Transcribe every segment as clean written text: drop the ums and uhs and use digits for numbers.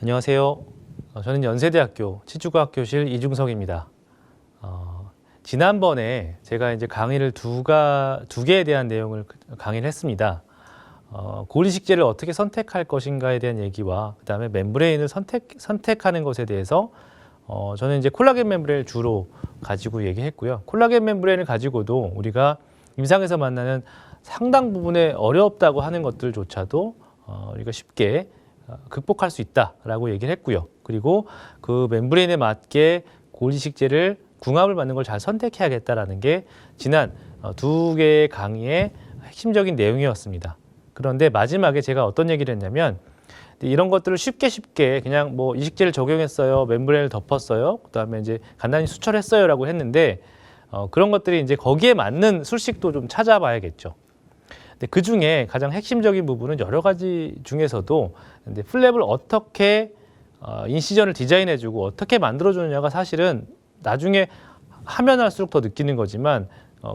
안녕하세요. 저는 연세대학교 치주과학교실 이중석입니다. 지난번에 제가 이제 강의를 두 개에 대한 내용을 강의를 했습니다. 고리식재를 어떻게 선택할 것인가에 대한 얘기와 그다음에 멤브레인을 선택하는 것에 대해서 저는 이제 콜라겐 멤브레인을 주로 가지고 얘기했고요. 콜라겐 멤브레인을 가지고도 우리가 임상에서 만나는 상당 부분에 어렵다고 하는 것들조차도 우리가 쉽게 극복할 수 있다라고 얘기를 했고요. 그리고 그 멤브레인에 맞게 고리식재를 궁합을 맞는 걸 잘 선택해야겠다라는 게 지난 두 개의 강의의 핵심적인 내용이었습니다. 그런데 마지막에 제가 어떤 얘기를 했냐면 이런 것들을 쉽게 그냥 뭐 이식제를 적용했어요, 멤브레인을 덮었어요, 그다음에 이제 간단히 수철했어요라고 했는데 그런 것들이 이제 거기에 맞는 술식도 좀 찾아봐야겠죠. 근데 그 중에 가장 핵심적인 부분은 여러 가지 중에서도 근데 플랩을 어떻게 인시전을 디자인해주고 어떻게 만들어주느냐가 사실은 나중에 하면 할수록 더 느끼는 거지만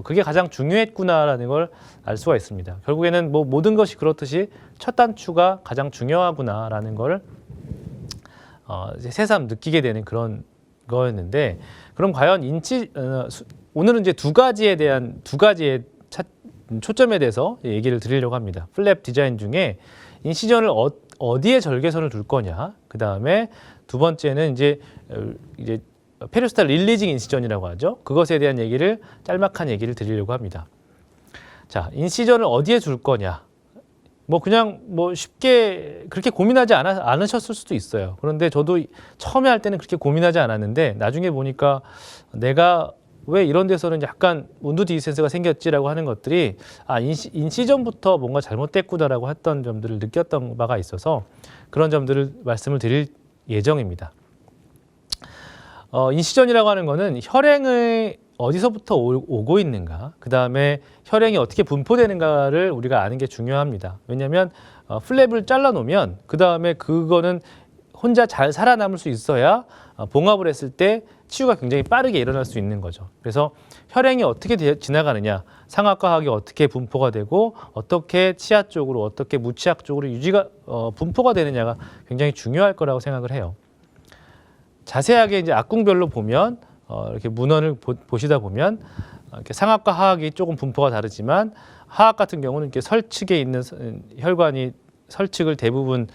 그게 가장 중요했구나라는 걸 알 수가 있습니다. 결국에는 뭐 모든 것이 그렇듯이 첫 단추가 가장 중요하구나라는 걸 이제 새삼 느끼게 되는 그런 거였는데 그럼 과연 오늘은 이제 두 가지의 초점에 대해서 얘기를 드리려고 합니다. 플랩 디자인 중에 인시전을 어디에 절개선을 둘 거냐, 그 다음에 두 번째는 이제 페리스탈 릴리징 인시전이라고 하죠. 그것에 대한 얘기를 짤막한 얘기를 드리려고 합니다. 자, 인시전을 어디에 줄 거냐? 뭐 그냥 뭐 쉽게 그렇게 고민하지 않으셨을 수도 있어요. 그런데 저도 처음에 할 때는 그렇게 고민하지 않았는데 나중에 보니까 내가 왜 이런 데서는 약간 운두 디센스가 생겼지라고 하는 것들이 인시전부터 뭔가 잘못됐구나라고 했던 점들을 느꼈던 바가 있어서 그런 점들을 말씀을 드릴 예정입니다. 인시전이라고 하는 거는 혈행을 어디서부터 오고 있는가, 그 다음에 혈행이 어떻게 분포되는가를 우리가 아는 게 중요합니다. 왜냐하면 플랩을 잘라놓으면 그 다음에 그거는 혼자 잘 살아남을 수 있어야 봉합을 했을 때 치유가 굉장히 빠르게 일어날 수 있는 거죠. 그래서 혈행이 어떻게 지나가느냐, 상악과학이 어떻게 분포가 되고 어떻게 치아 쪽으로 어떻게 무치악 쪽으로 분포가 되느냐가 굉장히 중요할 거라고 생각을 해요. 자세하게 이제 악궁별로 보면 이렇게 문헌을 보시다 보면 이렇게 상악과 하악이 조금 분포가 다르지만 하악 같은 경우는 이렇게 설측에 있는 혈관이 설측을 대부분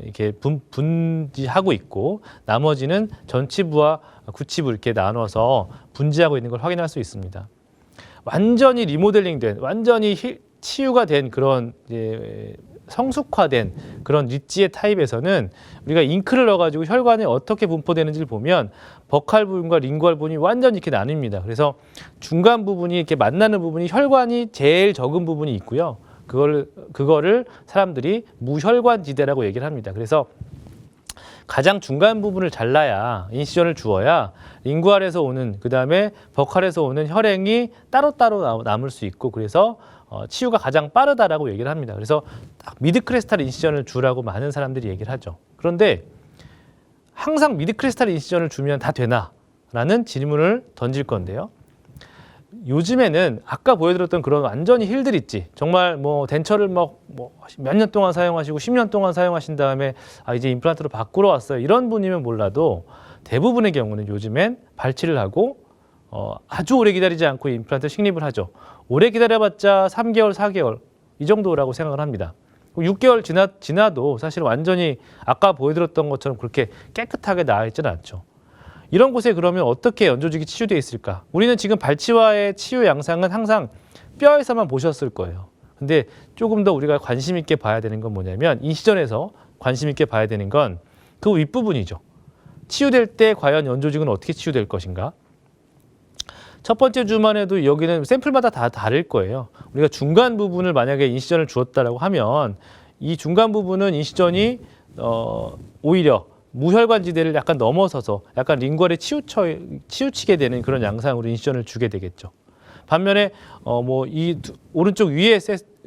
이렇게 분지하고 있고 나머지는 전치부와 구치부 이렇게 나눠서 분지하고 있는 걸 확인할 수 있습니다. 완전히 리모델링된, 완전히 치유가 된 그런 성숙화된 그런 리치의 타입에서는 우리가 잉크를 넣어가지고 혈관에 어떻게 분포되는지를 보면 버칼 부분과 링구알 부분이 완전히 이렇게 나뉩니다. 그래서 중간 부분이 이렇게 만나는 부분이 혈관이 제일 적은 부분이 있고요. 그거를 사람들이 무혈관지대라고 얘기를 합니다. 그래서 가장 중간 부분을 잘라야 인시전을 주어야 링구알에서 오는 그 다음에 버칼에서 오는 혈행이 따로따로 남을 수 있고 그래서 치유가 가장 빠르다라고 얘기를 합니다. 그래서 딱 미드크레스탈 인시전을 주라고 많은 사람들이 얘기를 하죠. 그런데 항상 미드크레스탈 인시전을 주면 다 되나? 라는 질문을 던질 건데요. 요즘에는 아까 보여드렸던 그런 완전히 힐들 있지. 정말 뭐 덴처를 몇 년 동안 사용하시고 10년 동안 사용하신 다음에 이제 임플란트로 바꾸러 왔어요. 이런 분이면 몰라도 대부분의 경우는 요즘엔 발치를 하고 아주 오래 기다리지 않고 임플란트 식립을 하죠. 오래 기다려봤자 3개월, 4개월 이 정도라고 생각을 합니다. 6개월 지나도 사실 완전히 아까 보여드렸던 것처럼 그렇게 깨끗하게 나아 있지는 않죠. 이런 곳에 그러면 어떻게 연조직이 치유되어 있을까? 우리는 지금 발치와의 치유 양상은 항상 뼈에서만 보셨을 거예요. 근데 조금 더 우리가 관심 있게 봐야 되는 건 뭐냐면 인시전에서 관심 있게 봐야 되는 건 그 윗부분이죠. 치유될 때 과연 연조직은 어떻게 치유될 것인가? 첫 번째 주만 해도 여기는 샘플마다 다 다를 거예요. 우리가 중간 부분을 만약에 인시전을 주었다라고 하면 이 중간 부분은 인시전이 오히려 무혈관지대를 약간 넘어서서 약간 링구알에 치우치게 되는 그런 양상으로 인시전을 주게 되겠죠. 반면에 오른쪽 위에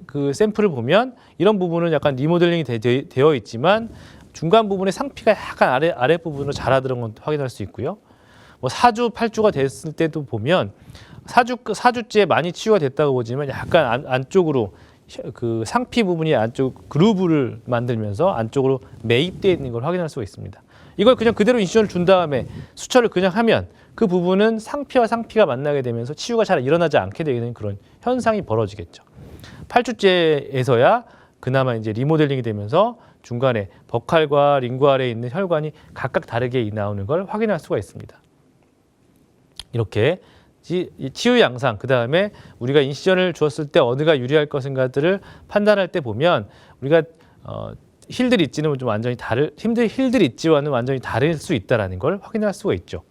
그 샘플을 보면 이런 부분은 약간 리모델링이 되어 있지만 중간 부분에 상피가 약간 아랫부분으로 자라들은 건 확인할 수 있고요. 4주, 8주가 됐을 때도 보면 4주째 많이 치유가 됐다고 보지만 약간 안쪽으로 그 상피 부분이 안쪽 그루브를 만들면서 안쪽으로 매입되어 있는 걸 확인할 수가 있습니다. 이걸 그냥 그대로 인시전을 준 다음에 수처를 그냥 하면 그 부분은 상피와 상피가 만나게 되면서 치유가 잘 일어나지 않게 되는 그런 현상이 벌어지겠죠. 8주째에서야 그나마 이제 리모델링이 되면서 중간에 버칼과 링구알에 있는 혈관이 각각 다르게 나오는 걸 확인할 수가 있습니다. 이렇게 치유 양상, 그 다음에 우리가 인시전을 주었을 때 어디가 유리할 것인가들을 판단할 때 보면 우리가 힐들 있지는 좀 완전히 힐들 있지와는 완전히 다를 수 있다는 걸 확인할 수가 있죠.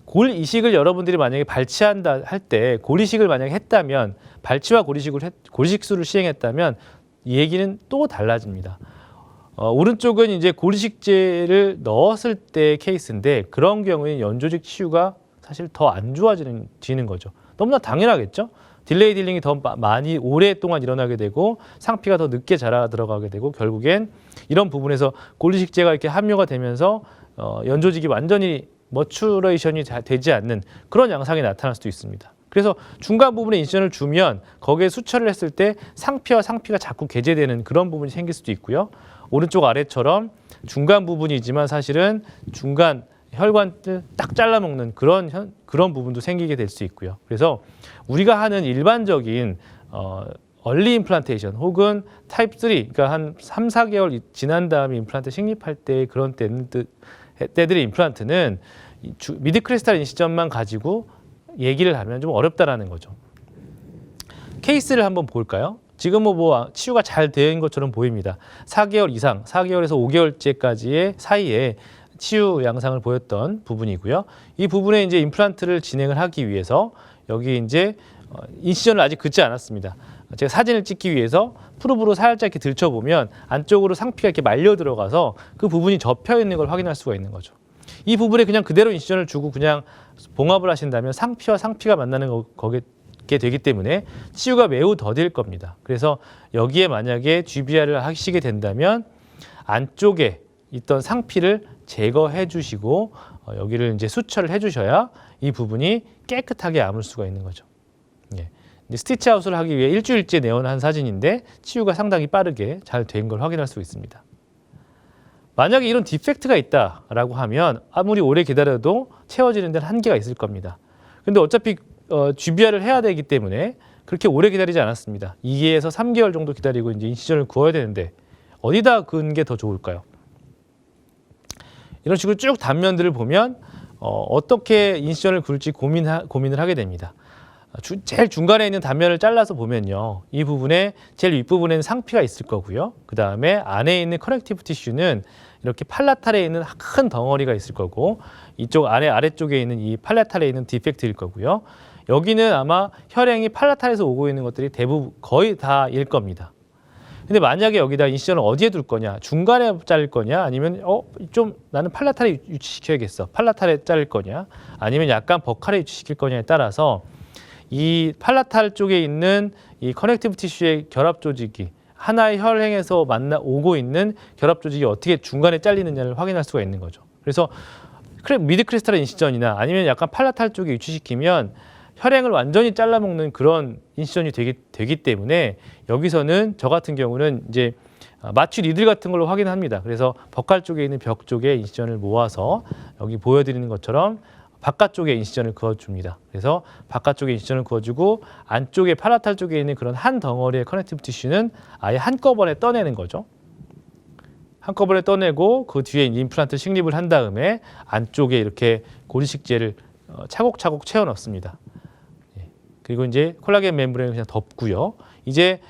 골 이식을 여러분들이 만약에 발치한다 할 때 골 이식을 만약에 했다면 발치와 골이식술을 시행했다면 이 얘기는 또 달라집니다. 오른쪽은 이제 골이식제를 넣었을 때 케이스인데 그런 경우에는 연조직 치유가 사실 더 안 좋아지는 거죠. 너무나 당연하겠죠. 딜레이 딜링이 더 많이 오랫동안 일어나게 되고 상피가 더 늦게 자라 들어가게 되고 결국엔 이런 부분에서 골이식제가 이렇게 함유가 되면서 연조직이 완전히 머추레이션이 되지 않는 그런 양상이 나타날 수도 있습니다. 그래서 중간 부분에 인시전을 주면 거기에 수처를 했을 때 상피와 상피가 자꾸 개재되는 그런 부분이 생길 수도 있고요. 오른쪽 아래처럼 중간 부분이지만 사실은 중간 혈관을 딱 잘라먹는 그런 부분도 생기게 될 수 있고요. 그래서 우리가 하는 일반적인 얼리 임플란테이션 혹은 타입 3, 그러니까 한 3, 4개월 지난 다음에 임플란트 식립할 때 그런 때들의 임플란트는 미드 크리스탈 인시전만 가지고 얘기를 하면 좀 어렵다라는 거죠. 케이스를 한번 볼까요? 지금 뭐 치유가 잘 된 것처럼 보입니다. 4개월 이상, 4개월에서 5개월째까지의 사이에 치유 양상을 보였던 부분이고요. 이 부분에 이제 임플란트를 진행을 하기 위해서 여기 이제 인시전을 아직 긋지 않았습니다. 제가 사진을 찍기 위해서 프로브로 살짝 이렇게 들춰보면 안쪽으로 상피가 이렇게 말려 들어가서 그 부분이 접혀 있는 걸 확인할 수가 있는 거죠. 이 부분에 그냥 그대로 인시전을 주고 그냥 봉합을 하신다면 상피와 상피가 만나는 거게 되기 때문에 치유가 매우 더딜 겁니다. 그래서 여기에 만약에 GBR을 하시게 된다면 안쪽에 있던 상피를 제거해 주시고 여기를 이제 수처를 해 주셔야 이 부분이 깨끗하게 아물 수가 있는 거죠. 예. 스티치 아웃을 하기 위해 일주일째 내원한 사진인데 치유가 상당히 빠르게 잘 된 걸 확인할 수 있습니다. 만약에 이런 디펙트가 있다라고 하면 아무리 오래 기다려도 채워지는 데는 한계가 있을 겁니다. 근데 어차피 GBR을 해야 되기 때문에 그렇게 오래 기다리지 않았습니다. 2개에서 3개월 정도 기다리고 이제 인시전을 그어야 되는데 어디다 그은 게 더 좋을까요? 이런 식으로 쭉 단면들을 보면 어떻게 인시전을 그을지 고민을 하게 됩니다. 제일 중간에 있는 단면을 잘라서 보면요. 이 부분에 제일 윗부분에는 상피가 있을 거고요. 그 다음에 안에 있는 커넥티브 티슈는 이렇게 팔라탈에 있는 큰 덩어리가 있을 거고 이쪽 아래쪽에 있는 이 팔라탈에 있는 디펙트일 거고요. 여기는 아마 혈행이 팔라탈에서 오고 있는 것들이 대부분 거의 다일 겁니다. 근데 만약에 여기다 인시전을 어디에 둘 거냐, 중간에 자를 거냐, 아니면 좀 나는 팔라탈에 유치시켜야겠어, 팔라탈에 자를 거냐, 아니면 약간 버칼에 유치시킬 거냐에 따라서 이 팔라탈 쪽에 있는 이 커넥티브 티슈의 결합 조직이 하나의 혈행에서 오고 있는 결합 조직이 어떻게 중간에 잘리느냐를 확인할 수가 있는 거죠. 그래서 미드 크리스탈 인시전이나 아니면 약간 팔라탈 쪽에 유치시키면 혈행을 완전히 잘라먹는 그런 인시전이 되기 때문에 여기서는 저 같은 경우는 이제 마취 리들 같은 걸로 확인합니다. 그래서 버칼 쪽에 있는 벽 쪽에 인시전을 모아서 여기 보여드리는 것처럼 바깥쪽에 인시전을 그어줍니다. 그래서 바깥쪽에 인시전을 그어주고 안쪽에 팔라탈 쪽에 있는 그런 한 덩어리의 커넥티브 티슈는 아예 한꺼번에 떠내는 거죠. 한꺼번에 떠내고 그 뒤에 임플란트 식립을 한 다음에 안쪽에 이렇게 고리식제를 차곡차곡 채워 넣습니다. 그리고 이제 콜라겐 멤브레인을 그냥 덮고요. 이제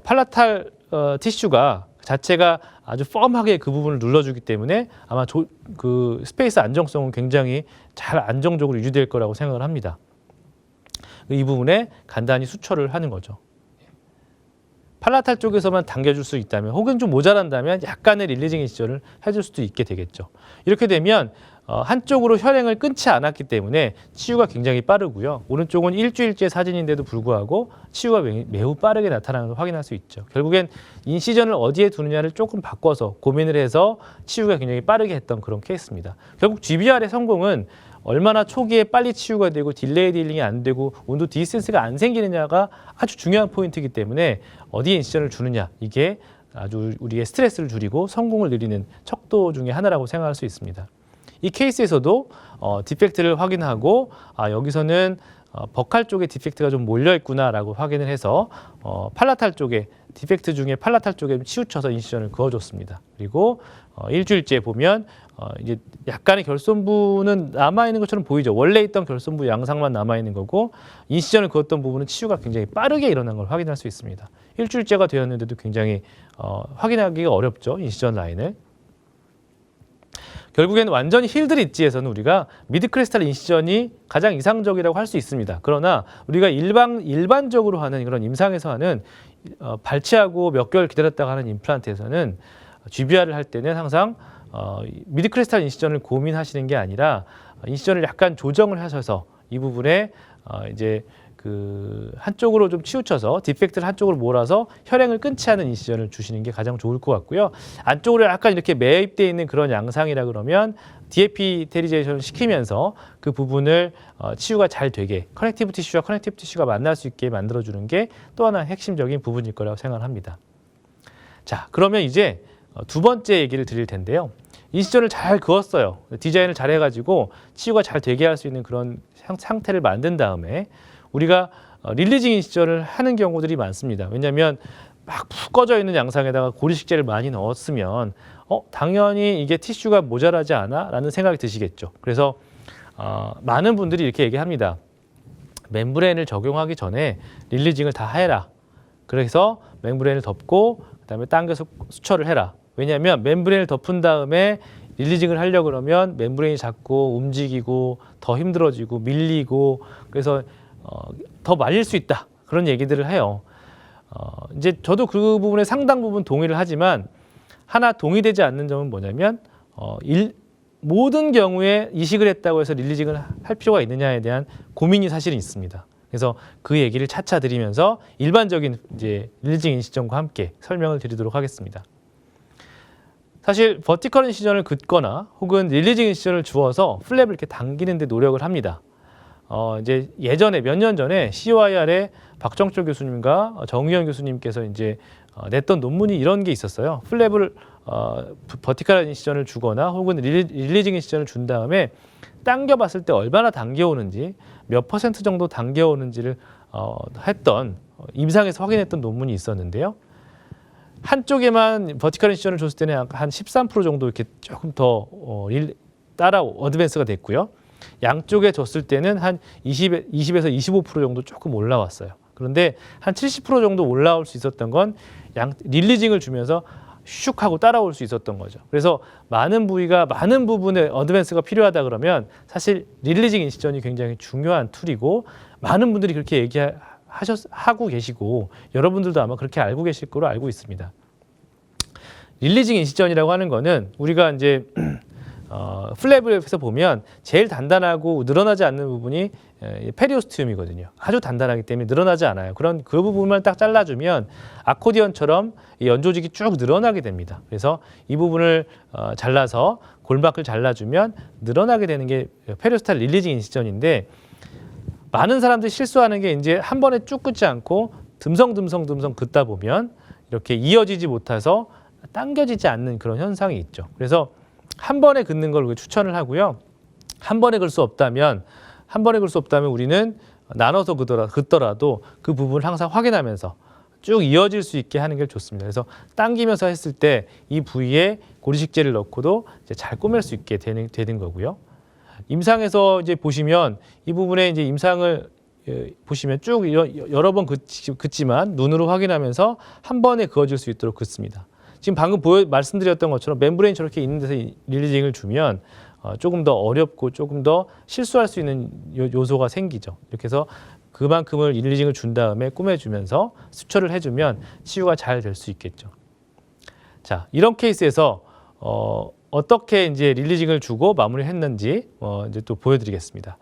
팔라탈 티슈가 자체가 아주 펌하게 그 부분을 눌러주기 때문에 아마 그 스페이스 안정성은 굉장히 잘 안정적으로 유지될 거라고 생각을 합니다. 이 부분에 간단히 수처를 하는 거죠. 팔라탈 쪽에서만 당겨줄 수 있다면 혹은 좀 모자란다면 약간의 릴리징 인시전을 해줄 수도 있게 되겠죠. 이렇게 되면 한쪽으로 혈행을 끊지 않았기 때문에 치유가 굉장히 빠르고요. 오른쪽은 일주일째 사진인데도 불구하고 치유가 매우 빠르게 나타나는 걸 확인할 수 있죠. 결국엔 인시전을 어디에 두느냐를 조금 바꿔서 고민을 해서 치유가 굉장히 빠르게 했던 그런 케이스입니다. 결국 GBR의 성공은 얼마나 초기에 빨리 치유가 되고 딜레이 딜링이 안 되고 온도 디스턴스가 안 생기느냐가 아주 중요한 포인트이기 때문에 어디에 인시전을 주느냐, 이게 아주 우리의 스트레스를 줄이고 성공을 늘리는 척도 중에 하나라고 생각할 수 있습니다. 이 케이스에서도 디펙트를 확인하고 여기서는 버칼 쪽에 디펙트가 좀 몰려 있구나라고 확인을 해서 팔라탈 쪽에 디펙트 중에 팔라탈 쪽에 치우쳐서 인시전을 그어줬습니다. 그리고 일주일째 보면 이제 약간의 결손부는 남아 있는 것처럼 보이죠. 원래 있던 결손부 양상만 남아 있는 거고 인시전을 그었던 부분은 치유가 굉장히 빠르게 일어난 걸 확인할 수 있습니다. 일주일째가 되었는데도 굉장히 확인하기가 어렵죠. 인시전 라인을. 결국에는 완전히 힐드 릿지에서는 우리가 미드 크레스탈 인시전이 가장 이상적이라고 할 수 있습니다. 그러나 우리가 일반적으로 하는 그런 임상에서 하는 발치하고 몇 개월 기다렸다가 하는 임플란트에서는 GBR을 할 때는 항상 미드 크레스탈 인시전을 고민하시는 게 아니라 인시전을 약간 조정을 하셔서 이 부분에 이제 그 한쪽으로 좀 치우쳐서 디펙트를 한쪽으로 몰아서 혈행을 끊지 않은 인시전을 주시는 게 가장 좋을 것 같고요. 안쪽으로 약간 이렇게 매입되어 있는 그런 양상이라 그러면 디에피테리제이션을 시키면서 그 부분을 치유가 잘 되게 커넥티브 티슈와 커넥티브 티슈가 만날 수 있게 만들어주는 게 또 하나 핵심적인 부분일 거라고 생각합니다. 자, 그러면 이제 두 번째 얘기를 드릴 텐데요. 인시전을 잘 그었어요. 디자인을 잘 해가지고 치유가 잘 되게 할 수 있는 그런 상태를 만든 다음에 우리가 릴리징 인시전을 하는 경우들이 많습니다. 왜냐하면 막 푹 꺼져 있는 양상에다가 고리식재를 많이 넣었으면 당연히 이게 티슈가 모자라지 않아? 라는 생각이 드시겠죠. 그래서 많은 분들이 이렇게 얘기합니다. 멤브레인을 적용하기 전에 릴리징을 다 해라. 그래서 멤브레인을 덮고 그다음에 당겨서 수처를 해라. 왜냐하면 멤브레인을 덮은 다음에 릴리징을 하려고 그러면 멤브레인이 자꾸 움직이고 더 힘들어지고 밀리고 그래서 더 말릴 수 있다. 그런 얘기들을 해요. 이제 저도 그 부분에 상당 부분 동의를 하지만 하나 동의되지 않는 점은 뭐냐면 모든 경우에 이식을 했다고 해서 릴리징을 할 필요가 있느냐에 대한 고민이 사실은 있습니다. 그래서 그 얘기를 차차 드리면서 일반적인 이제 릴리징 인시전과 함께 설명을 드리도록 하겠습니다. 사실 버티컬 인시전을 긋거나 혹은 릴리징 인시전을 주어서 플랩을 이렇게 당기는 데 노력을 합니다. 이제 예전에 몇 년 전에 COIR의 박정철 교수님과 정의연 교수님께서 이제 냈던 논문이 이런 게 있었어요. 플랩을 버티컬 인시전을 주거나 혹은 릴리징 인시전을 준 다음에 당겨봤을 때 얼마나 당겨오는지 몇 % 정도 당겨오는지를 했던 임상에서 확인했던 논문이 있었는데요. 한쪽에만 버티컬 인시전을 줬을 때는 한 13% 정도 이렇게 조금 더 따라 어드밴스가 됐고요. 양쪽에 줬을 때는 한 20에서 25% 정도 조금 올라왔어요. 그런데 한 70% 정도 올라올 수 있었던 건 릴리징을 주면서 슉 하고 따라올 수 있었던 거죠. 그래서 많은 부분에 어드밴스가 필요하다 그러면 사실 릴리징 인시전이 굉장히 중요한 툴이고 많은 분들이 그렇게 하고 계시고 여러분들도 아마 그렇게 알고 계실 거로 알고 있습니다. 릴리징 인시전이라고 하는 거는 우리가 이제 플랩에서 보면 제일 단단하고 늘어나지 않는 부분이 페리오스티움이거든요. 아주 단단하기 때문에 늘어나지 않아요. 그 부분만 딱 잘라주면 아코디언처럼 이 연조직이 쭉 늘어나게 됩니다. 그래서 이 부분을 잘라서 골막을 잘라주면 늘어나게 되는 게 페리오스탈 릴리징 인시전인데 많은 사람들이 실수하는 게 이제 한 번에 쭉 긋지 않고 듬성 긋다 보면 이렇게 이어지지 못해서 당겨지지 않는 그런 현상이 있죠. 그래서 한 번에 긋는 걸 추천을 하고요. 한 번에 긋을 수 없다면 우리는 나눠서 긋더라도 그 부분을 항상 확인하면서 쭉 이어질 수 있게 하는 게 좋습니다. 그래서 당기면서 했을 때 이 부위에 고리식재를 넣고도 이제 잘 꼬맬 수 있게 되는 거고요. 임상에서 이제 보시면 이 부분에 이제 임상을 보시면 쭉 여러 번 긋지만 눈으로 확인하면서 한 번에 그어질 수 있도록 긋습니다. 지금 방금 말씀드렸던 것처럼 멤브레인 저렇게 있는 데서 릴리징을 주면 조금 더 어렵고 조금 더 실수할 수 있는 요소가 생기죠. 이렇게 해서 그만큼을 릴리징을 준 다음에 꾸며주면서 수처를 해주면 치유가 잘 될 수 있겠죠. 자, 이런 케이스에서 어떻게 이제 릴리징을 주고 마무리했는지 이제 또 보여드리겠습니다.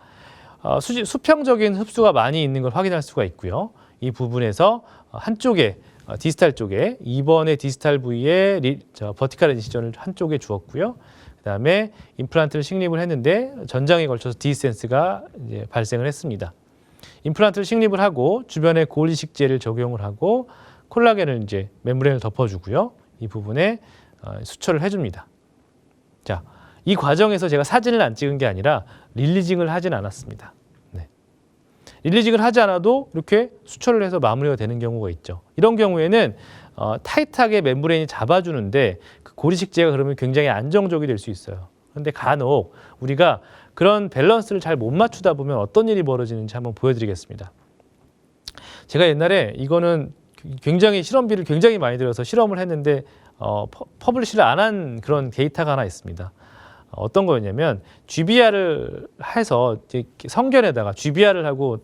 수평적인 흡수가 많이 있는 걸 확인할 수가 있고요. 이 부분에서 한쪽에 디스탈 쪽에 2번의 디스탈 부위에 버티컬 인시전을 한쪽에 주었고요. 그다음에 임플란트를 식립을 했는데 전장에 걸쳐서 디센스가 이제 발생을 했습니다. 임플란트를 식립을 하고 주변에 골 이식제를 적용을 하고 콜라겐을 이제 멤브레인을 덮어주고요. 이 부분에 수처를 해줍니다. 자, 이 과정에서 제가 사진을 안 찍은 게 아니라 릴리징을 하진 않았습니다. 네. 릴리징을 하지 않아도 이렇게 수처를 해서 마무리가 되는 경우가 있죠. 이런 경우에는 타이트하게 멤브레인이 잡아주는데 그 고리식제가 그러면 굉장히 안정적이 될 수 있어요. 그런데 간혹 우리가 그런 밸런스를 잘 못 맞추다 보면 어떤 일이 벌어지는지 한번 보여드리겠습니다. 제가 옛날에 이거는 굉장히 실험비를 굉장히 많이 들여서 실험을 했는데 퍼블리시를 안 한 그런 데이터가 하나 있습니다. 어떤 거였냐면 GBR을 해서 성견에다가 GBR을 하고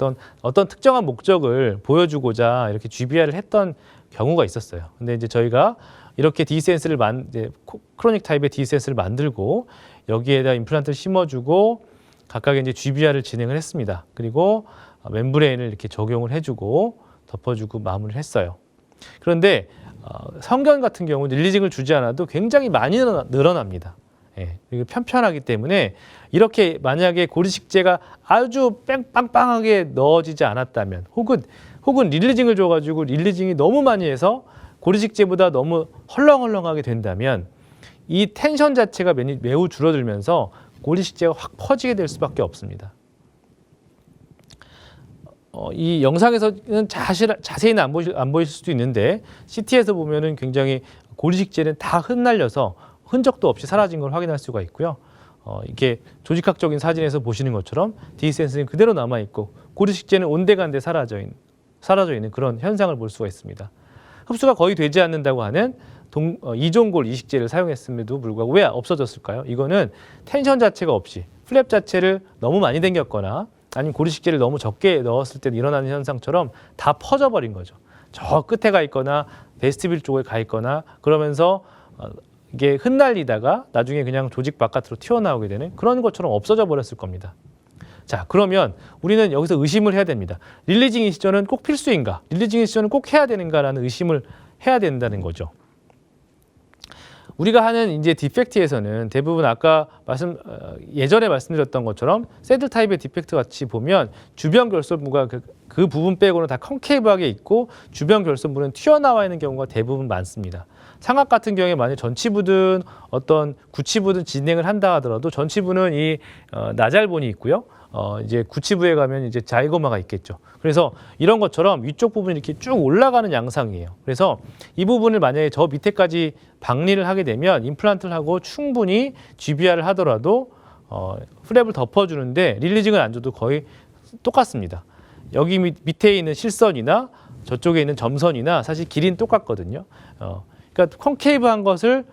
어떤 특정한 목적을 보여주고자 이렇게 GBR을 했던 경우가 있었어요. 근데 이제 저희가 이렇게 디센스를 크로닉 타입의 디센스를 만들고 여기에다 임플란트를 심어주고 각각의 이제 GBR을 진행을 했습니다. 그리고 멤브레인을 이렇게 적용을 해주고 덮어주고 마무리를 했어요. 그런데 성견 같은 경우 릴리징을 주지 않아도 굉장히 많이 늘어납니다. 예, 그리고 편편하기 때문에 이렇게 만약에 고리식제가 아주 빵빵하게 넣어지지 않았다면 혹은 릴리징을 줘가지고 릴리징이 너무 많이 해서 고리식제보다 너무 헐렁헐렁하게 된다면 이 텐션 자체가 매우 줄어들면서 고리식제가 확 퍼지게 될 수밖에 없습니다. 이 영상에서는 자세히는 안 보일 수도 있는데 CT에서 보면은 굉장히 고리식제는 다 흩날려서 흔적도 없이 사라진 걸 확인할 수가 있고요. 이렇게 조직학적인 사진에서 보시는 것처럼 디센스는 그대로 남아 있고 고리식제는 온데간데 사라져 있는 그런 현상을 볼 수가 있습니다. 흡수가 거의 되지 않는다고 하는 이종골 이식제를 사용했음에도 불구하고 왜 없어졌을까요? 이거는 텐션 자체가 없이 플랩 자체를 너무 많이 당겼거나 아니면 고리식제를 너무 적게 넣었을 때 일어나는 현상처럼 다 퍼져버린 거죠. 저 끝에 가 있거나 베스티뷴 쪽에 가 있거나 그러면서 이게 흩날리다가 나중에 그냥 조직 바깥으로 튀어나오게 되는 그런 것처럼 없어져 버렸을 겁니다. 자, 그러면 우리는 여기서 의심을 해야 됩니다. 릴리징 이식전은 꼭 필수인가? 릴리징 이식전은 꼭 해야 되는가라는 의심을 해야 된다는 거죠. 우리가 하는 이제 디펙트에서는 대부분 아까 예전에 말씀드렸던 것처럼 새들 타입의 디펙트 같이 보면 주변 결손부가 그 부분 빼고는 다 컨케이브하게 있고 주변 결손부는 튀어나와 있는 경우가 대부분 많습니다. 상악 같은 경우에 만약 전치부든 어떤 구치부든 진행을 한다 하더라도 전치부는 이 나잘본이 있고요. 이제 구치부에 가면 이제 자이고마가 있겠죠. 그래서 이런 것처럼 위쪽 부분이 이렇게 쭉 올라가는 양상이에요. 그래서 이 부분을 만약에 저 밑에까지 박리를 하게 되면 임플란트를 하고 충분히 GBR을 하더라도 플랩을 덮어주는데 릴리징을 안 줘도 거의 똑같습니다. 여기 밑에 있는 실선이나 저쪽에 있는 점선이나 사실 길이는 똑같거든요. 그러니까 콘케이브한 것을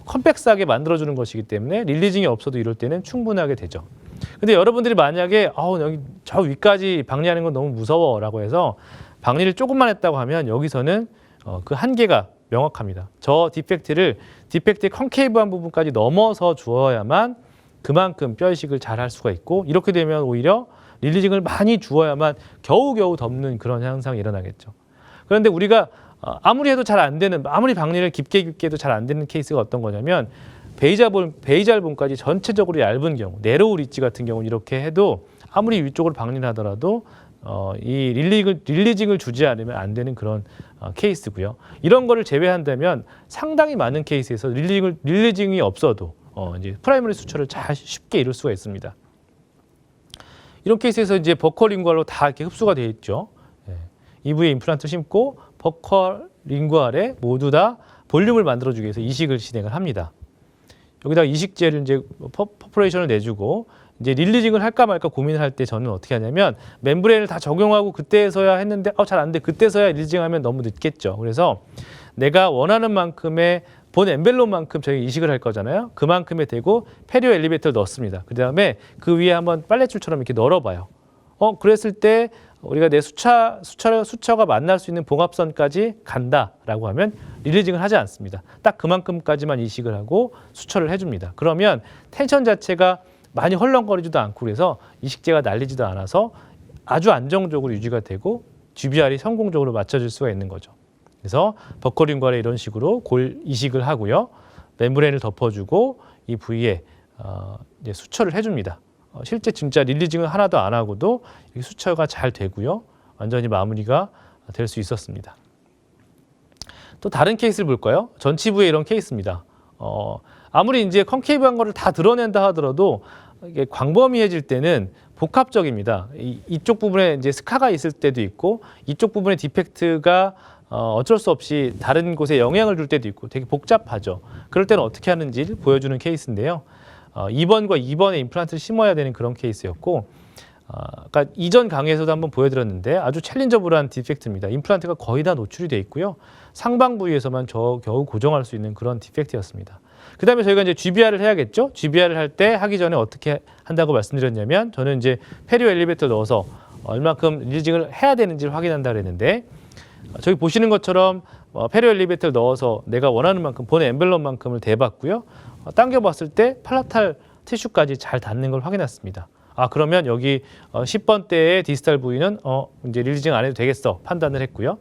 컴팩스하게 만들어주는 것이기 때문에 릴리징이 없어도 이럴 때는 충분하게 되죠. 근데 여러분들이 만약에 여기 저 위까지 박리하는 건 너무 무서워라고 해서 박리를 조금만 했다고 하면 여기서는 그 한계가 명확합니다. 저 디펙트의 컨케이브한 부분까지 넘어서 주어야만 그만큼 뼈 이식을 잘 할 수가 있고 이렇게 되면 오히려 릴리징을 많이 주어야만 겨우겨우 덮는 그런 현상이 일어나겠죠. 그런데 우리가 아무리 해도 잘 안 되는, 아무리 박리를 깊게 해도 잘 안 되는 케이스가 어떤 거냐면 베이잘본까지 전체적으로 얇은 경우, 네로우 리치 같은 경우는 이렇게 해도 아무리 위쪽으로 박리를 하더라도 이 릴리징을 주지 않으면 안 되는 그런 케이스고요. 이런 거를 제외한다면 상당히 많은 케이스에서 릴리징이 없어도 이제 프라이머리 수처를 잘 쉽게 이룰 수가 있습니다. 이런 케이스에서 이제 버커링구알로 다 이렇게 흡수가 되어 있죠. 이부에 임플란트 심고 버커링구알에 모두 다 볼륨을 만들어주기 위해서 이식을 진행을 합니다. 여기다가 이식제를 이제 퍼포레이션을 내주고 이제 릴리징을 할까 말까 고민을 할 때 저는 어떻게 하냐면 멤브레인을 다 적용하고 그때서야 했는데 잘 안 돼. 그때서야 릴리징하면 너무 늦겠죠. 그래서 내가 원하는 만큼의 본 엔벨롭만큼 저희 이식을 할 거잖아요. 그만큼에 대고 페리오 엘리베이터를 넣습니다. 그 다음에 그 위에 한번 빨래줄처럼 이렇게 널어봐요. 그랬을 때 우리가 내 수처가 만날 수 있는 봉합선까지 간다라고 하면 릴리징을 하지 않습니다. 딱 그만큼까지만 이식을 하고 수처를 해줍니다. 그러면 텐션 자체가 많이 헐렁거리지도 않고 그래서 이식제가 날리지도 않아서 아주 안정적으로 유지가 되고 GBR이 성공적으로 맞춰질 수가 있는 거죠. 그래서 버커링구알에 이런 식으로 골 이식을 하고요. 멤브레인을 덮어주고 이 부위에 이제 수처를 해줍니다. 실제 진짜 릴리징을 하나도 안 하고도 이 수처가 잘 되고요. 완전히 마무리가 될 수 있었습니다. 또 다른 케이스를 볼까요? 전치부의 이런 케이스입니다. 아무리 이제 컨케이브한 거를 다 드러낸다 하더라도 이게 광범위해질 때는 복합적입니다. 이쪽 부분에 이제 스카가 있을 때도 있고 이쪽 부분에 디펙트가 어쩔 수 없이 다른 곳에 영향을 줄 때도 있고 되게 복잡하죠. 그럴 때는 어떻게 하는지를 보여주는 케이스인데요. 2번과 2번에 임플란트를 심어야 되는 그런 케이스였고 그러니까 이전 강의에서도 한번 보여드렸는데 아주 챌린저블한 디펙트입니다. 임플란트가 거의 다 노출이 돼 있고요. 상방 부위에서만 겨우 고정할 수 있는 그런 디펙트였습니다. 그 다음에 저희가 이제 GBR을 해야겠죠. GBR을 할 때 하기 전에 어떻게 한다고 말씀드렸냐면 저는 이제 페리오 엘리베이터를 넣어서 얼마큼 릴리징을 해야 되는지를 확인한다 그랬는데 저기 보시는 것처럼 페리오 엘리베이터를 넣어서 내가 원하는 만큼 본의 엠벨럼만큼을 대봤고요. 당겨봤을 때 팔라탈 티슈까지 잘 닿는 걸 확인했습니다. 그러면 여기 10번대의 디스탈 부위는 이제 릴리징 안 해도 되겠어 판단을 했고요.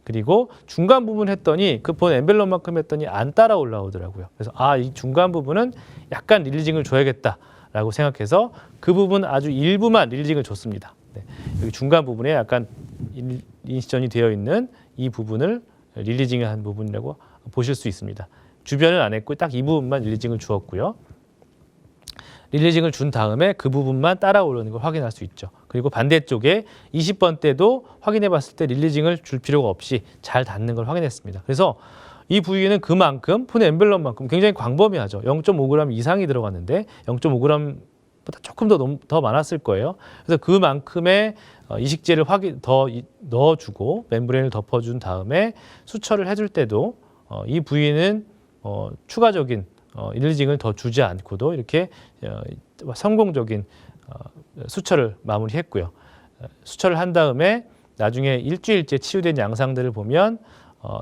그리고 중간 부분 했더니 그 본 엠벨럼만큼 했더니 안 따라 올라오더라고요. 그래서 이 중간 부분은 약간 릴리징을 줘야겠다라고 생각해서 그 부분 아주 일부만 릴리징을 줬습니다. 네. 여기 중간 부분에 약간 인시전이 되어 있는 이 부분을 릴리징한 부분이라고 보실 수 있습니다. 주변은 안 했고 딱 이 부분만 릴리징을 주었고요. 릴리징을 준 다음에 그 부분만 따라 오르는 걸 확인할 수 있죠. 그리고 반대쪽에 20번 때도 확인해 봤을 때 릴리징을 줄 필요가 없이 잘 닿는 걸 확인했습니다. 그래서 이 부위는 그만큼 폰 엠벨럼만큼 굉장히 광범위하죠. 0.5g 이상이 들어갔는데 0.5g보다 조금 더 많았을 거예요. 그래서 그만큼의 이식제를 더 넣어주고 멤브레인을 덮어준 다음에 수처를 해줄 때도 이 부위는 추가적인 릴리징을 더 주지 않고도 이렇게 성공적인 수처를 마무리했고요. 수처를 한 다음에 나중에 일주일째 치유된 양상들을 보면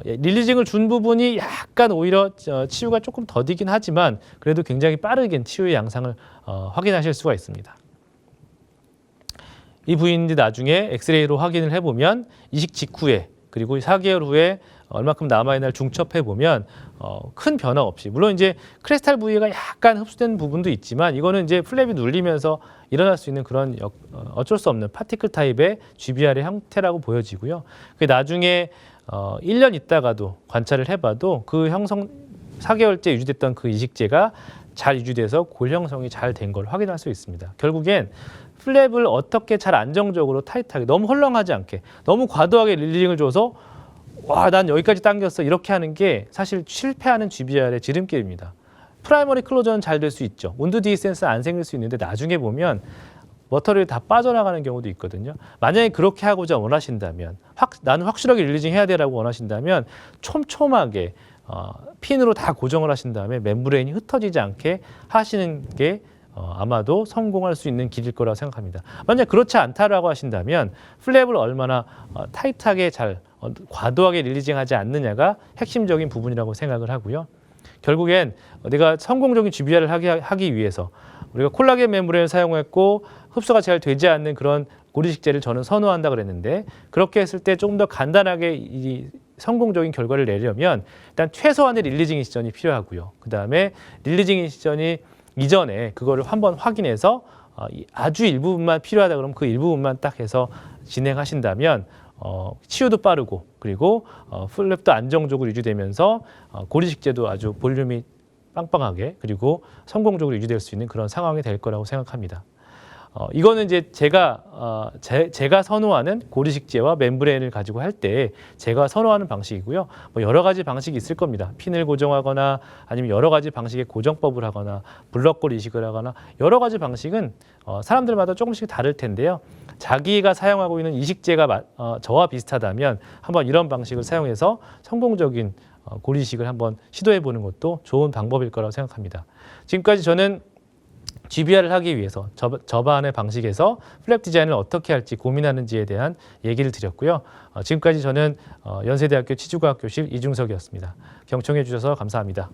릴리징을 준 부분이 약간 오히려 치유가 조금 더디긴 하지만 그래도 굉장히 빠르게 치유의 양상을 확인하실 수가 있습니다. 이 부위인데 나중에 엑스레이로 확인을 해보면 이식 직후에 그리고 4개월 후에 얼마큼 남아있나 중첩해보면 큰 변화 없이 물론 이제 크레스탈 부위가 약간 흡수된 부분도 있지만 이거는 이제 플랩이 눌리면서 일어날 수 있는 그런 어쩔 수 없는 파티클 타입의 GBR의 형태라고 보여지고요. 나중에 1년 있다가도 관찰을 해봐도 그 형성 4개월째 유지됐던 그 이식제가 잘 유지돼서 골 형성이 잘 된 걸 확인할 수 있습니다. 결국엔 플랩을 어떻게 잘 안정적으로 타이트하게 너무 헐렁하지 않게 너무 과도하게 릴리징을 줘서 난 여기까지 당겼어 이렇게 하는 게 사실 실패하는 GBR의 지름길입니다. 프라이머리 클로저는 잘 될 수 있죠. 온도 디센스 안 생길 수 있는데 나중에 보면 머터리얼이 다 빠져나가는 경우도 있거든요. 만약에 그렇게 하고자 원하신다면 나는 확실하게 릴리징 해야 되라고 원하신다면 촘촘하게 핀으로 다 고정을 하신 다음에 멤브레인이 흩어지지 않게 하시는 게 아마도 성공할 수 있는 길일 거라고 생각합니다. 만약 그렇지 않다라고 하신다면 플랩을 얼마나 타이트하게 잘 과도하게 릴리징하지 않느냐가 핵심적인 부분이라고 생각을 하고요. 결국엔 내가 성공적인 GBR을 하기 위해서 우리가 콜라겐 멤브레인을 사용했고 흡수가 잘 되지 않는 그런 고리식제를 저는 선호한다 그랬는데 그렇게 했을 때 조금 더 간단하게 이 성공적인 결과를 내려면 일단 최소한의 릴리징 인시전이 필요하고요. 그 다음에 릴리징 인시전이 이전에 그거를 한번 확인해서 아주 일부분만 필요하다 그러면 그 일부분만 딱 해서 진행하신다면 치유도 빠르고 그리고 플랩도 안정적으로 유지되면서 고리식제도 아주 볼륨이 빵빵하게 그리고 성공적으로 유지될 수 있는 그런 상황이 될 거라고 생각합니다. 이거는 이제 제가 선호하는 고리식제와 멤브레인을 가지고 할 때 제가 선호하는 방식이고요. 여러 가지 방식이 있을 겁니다. 핀을 고정하거나 아니면 여러 가지 방식의 고정법을 하거나 블럭골 이식을 하거나 여러 가지 방식은 사람들마다 조금씩 다를 텐데요. 자기가 사용하고 있는 이식제가 저와 비슷하다면 한번 이런 방식을 사용해서 성공적인 고리식을 한번 시도해 보는 것도 좋은 방법일 거라고 생각합니다. 지금까지 저는 GBR을 하기 위해서 저반의 방식에서 플랩 디자인을 어떻게 할지 고민하는지에 대한 얘기를 드렸고요. 지금까지 저는 연세대학교 치주과학교실 이중석이었습니다. 경청해 주셔서 감사합니다.